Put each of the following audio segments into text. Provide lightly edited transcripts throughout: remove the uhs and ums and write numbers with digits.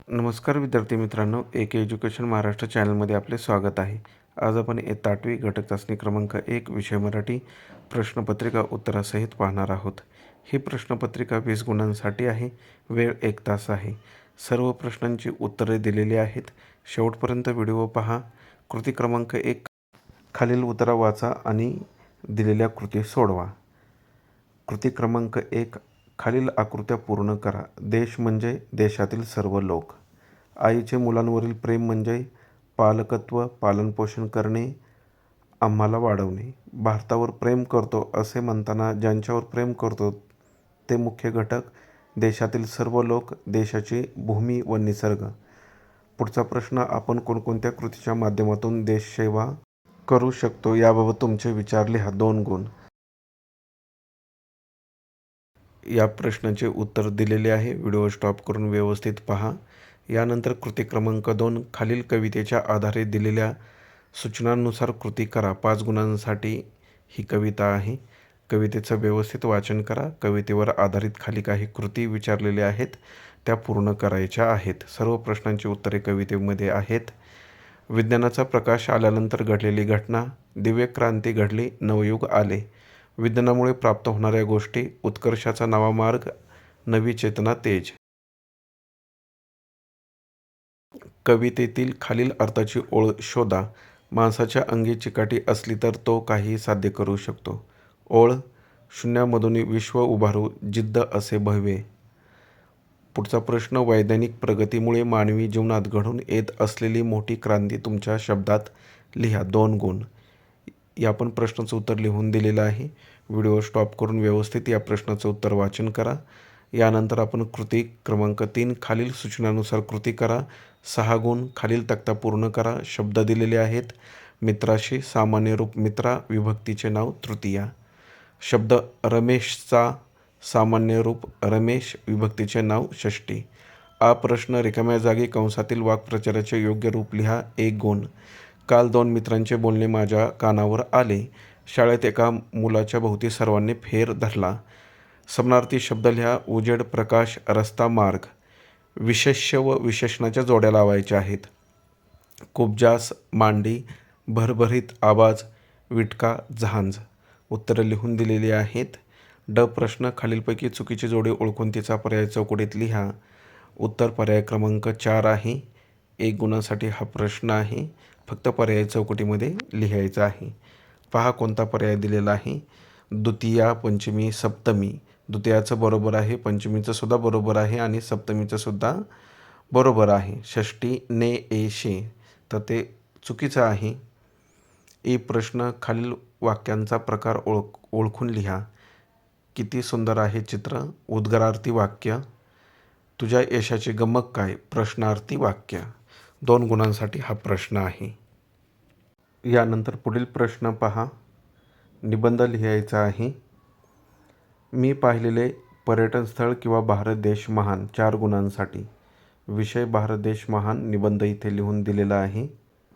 नमस्कार विद्यार्थी मित्रांनो, एक एज्युकेशन महाराष्ट्र चॅनलमध्ये आपले स्वागत आहे. आज आपण इयत्ता 8वी घटक चाचणी क्रमांक 1 विषय मराठी प्रश्नपत्रिका उत्तरासहित पाहणार आहोत. ही प्रश्नपत्रिका 20 गुणांसाठी आहे. वेळ 1 तास आहे. सर्व प्रश्नांची उत्तरे दिलेली आहेत. शेवटपर्यंत व्हिडिओ पहा. कृती क्रमांक 1, खालील उत्तरं वाचा आणि दिलेल्या कृती सोडवा. कृती क्रमांक 1, खालील आकृत्या पूर्ण करा. देश म्हणजे देशातील सर्व लोक. आईचे मुलांवरील प्रेम म्हणजे पालकत्व, पालनपोषण करणे, आम्हाला वाढवणे. भारतावर प्रेम करतो असे म्हणताना ज्यांच्यावर प्रेम करतो ते मुख्य घटक, देशातील सर्व लोक, देशाची भूमी व निसर्ग. पुढचा प्रश्न, आपण कोणकोणत्या कृतीच्या माध्यमातून देशसेवा करू शकतो याबाबत तुमचे विचार लिहा. 2 गुण. या प्रश्नाचे उत्तर दिलेले आहे. व्हिडिओ स्टॉप करून व्यवस्थित पहा. यानंतर कृती क्रमांक 2, खालील कवितेच्या आधारे दिलेल्या सूचनांनुसार कृती करा. 5 गुणांसाठी ही कविता आहे. कवितेचं व्यवस्थित वाचन करा. कवितेवर आधारित खाली काही कृती विचारलेल्या आहेत, त्या पूर्ण करायच्या आहेत. सर्व प्रश्नांची उत्तरे कवितेमध्ये आहेत. विज्ञानाचा प्रकाश आल्यानंतर घडलेली घटना, दिव्य क्रांती घडली, नवयुग आले. विज्ञानामुळे प्राप्त होणाऱ्या गोष्टी, उत्कर्षाचा नवा मार्ग, नवी चेतना, तेज. कवितेतील खालील अर्थाची ओळ शोधा. माणसाच्या अंगी चिकाटी असली तर तो काहीही साध्य करू शकतो. ओळ, शून्यामधून विश्व उभारू, जिद्द असे भव्य. पुढचा प्रश्न, वैज्ञानिक प्रगतीमुळे मानवी जीवनात घडून येत असलेली मोठी क्रांती तुमच्या शब्दात लिहा. 2 गुण. या पण प्रश्नाचं उत्तर लिहून दिलेलं आहे. व्हिडिओ स्टॉप करून व्यवस्थित या प्रश्नाचं उत्तर वाचन करा. यानंतर आपण कृती क्रमांक 3, खालील सूचनानुसार कृती करा. 6 गुण. खालील तक्ता पूर्ण करा. शब्द दिलेले आहेत. मित्राशी, सामान्य रूप मित्रा, विभक्तीचे नाव तृतीया. शब्द रमेशचा, सामान्य रूप रमेश, विभक्तीचे नाव षष्टी. हा प्रश्न रिकाम्या जागी कंसातील वाक्प्रचाराचे योग्य रूप लिहा. 1 गुण. काल 2 मित्रांचे बोलणे माझ्या कानावर आले. शाळेत एका मुलाच्या भोवती सर्वांनी फेर धरला. समानार्थी शब्द लिहा. उजेड, प्रकाश, रस्ता, मार्ग. विशेष्य व विशेषणाच्या जोड्या लावायच्या आहेत. खूप जास्त, मांडी, भरभरीत, आवाज, विटका, झांज. उत्तरं लिहून दिलेली आहेत. प्रश्न, खालीलपैकी चुकीची जोडी ओळखून तिचा पर्याय चौकटीत लिहा. उत्तर पर्याय क्रमांक 4 आहे. 1 गुणासाठी हा प्रश्न आहे. फक्त पर्याय चौकटीमध्ये लिहायचा आहे. पहा कोणता पर्याय दिलेला आहे. द्वितीया, पंचमी, सप्तमी. द्वितीयाचं बरोबर आहे, पंचमीचं सुद्धा बरोबर आहे आणि सप्तमीचं सुद्धा बरोबर आहे. षष्टी, ने, ए, शे, तर ते चुकीचं आहे. प्रश्न, खालील वाक्यांचा प्रकार ओळखून लिहा. किती सुंदर आहे चित्र. उद्गारार्थी वाक्य. तुझ्या यशाची गमक काय. प्रश्नार्थी वाक्य. 2 गुणांसाठी हा प्रश्न आहे. यानंतर पुढील प्रश्न पहा. निबंध लिहायचा आहे. मी पाहिलेले पर्यटन स्थळ किंवा भारत देश महान. 4 गुणांसाठी. विषय भारत देश महान. निबंध इथे लिहून दिलेला आहे.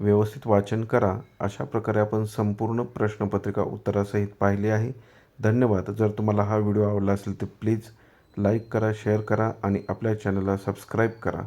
व्यवस्थित वाचन करा. अशा प्रकारे आपण संपूर्ण प्रश्नपत्रिका उत्तरासहित पाहिली आहे. धन्यवाद. जर तुम्हाला हा व्हिडिओ आवडला असेल तर प्लीज लाईक करा, शेअर करा आणि आपल्या चॅनलला सबस्क्राईब करा.